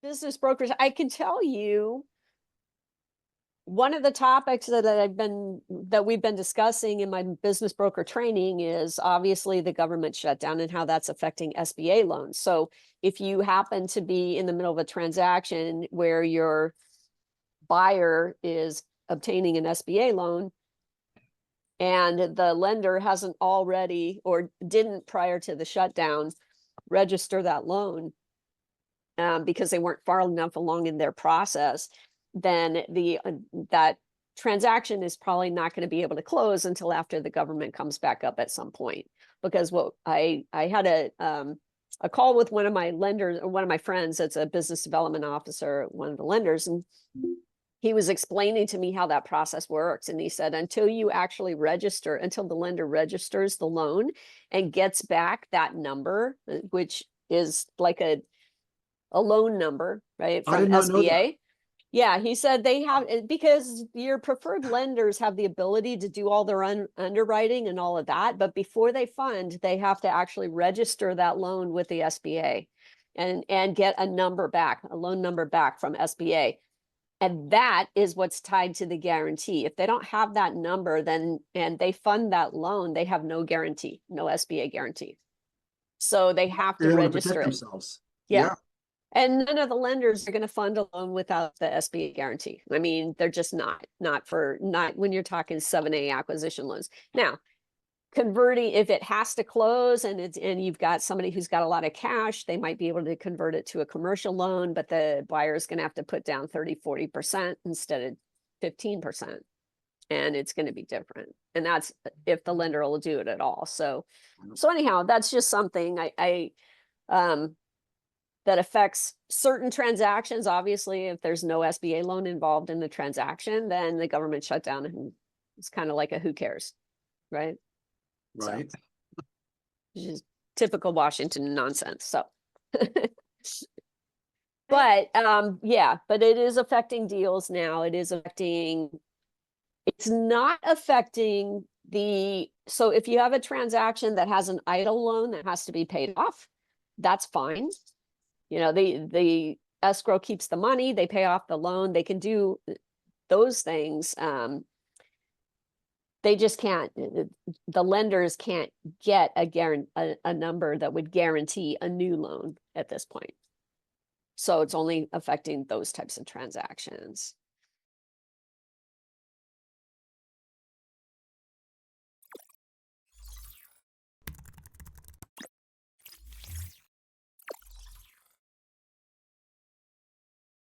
business brokers, I can tell you one of the topics that we've been discussing in my business broker training is obviously the government shutdown and how that's affecting SBA loans. So if you happen to be in the middle of a transaction where your buyer is obtaining an SBA loan and the lender hasn't already or didn't prior to the shutdown register that loan because they weren't far enough along in their process, then that transaction is probably not going to be able to close until after the government comes back up at some point. Because what I had a call with one of my lenders, one of my friends that's a business development officer at one of the lenders, and he was explaining to me how that process works. And he said, until you actually register, until the lender registers the loan and gets back that number, which is like a loan number, right, I from did not know that. SBA. Yeah, he said they have, because your preferred lenders have the ability to do all their underwriting and all of that, but before they fund, they have to actually register that loan with the SBA and get a number back, a loan number back from SBA. And that is what's tied to the guarantee. If they don't have that number, then, and they fund that loan, they have no guarantee, no SBA guarantee. So they have to register it. Themselves. Yeah. And none of the lenders are going to fund a loan without the SBA guarantee. I mean, they're just not when you're talking 7A acquisition loans. Now, converting, if it has to close and you've got somebody who's got a lot of cash, they might be able to convert it to a commercial loan, but the buyer is going to have to put down 30-40% instead of 15%. And it's going to be different. And that's if the lender will do it at all. So anyhow, that's just something that affects certain transactions. Obviously, if there's no SBA loan involved in the transaction, then the government shutdown, and it's kind of like a who cares, right? Right. So, which is typical Washington nonsense. So, but yeah, but it is affecting deals now. It's not affecting so if you have a transaction that has an idle loan that has to be paid off, that's fine. You know, the escrow keeps the money, they pay off the loan, they can do those things. They just can't, the lenders can't get a number that would guarantee a new loan at this point. So it's only affecting those types of transactions.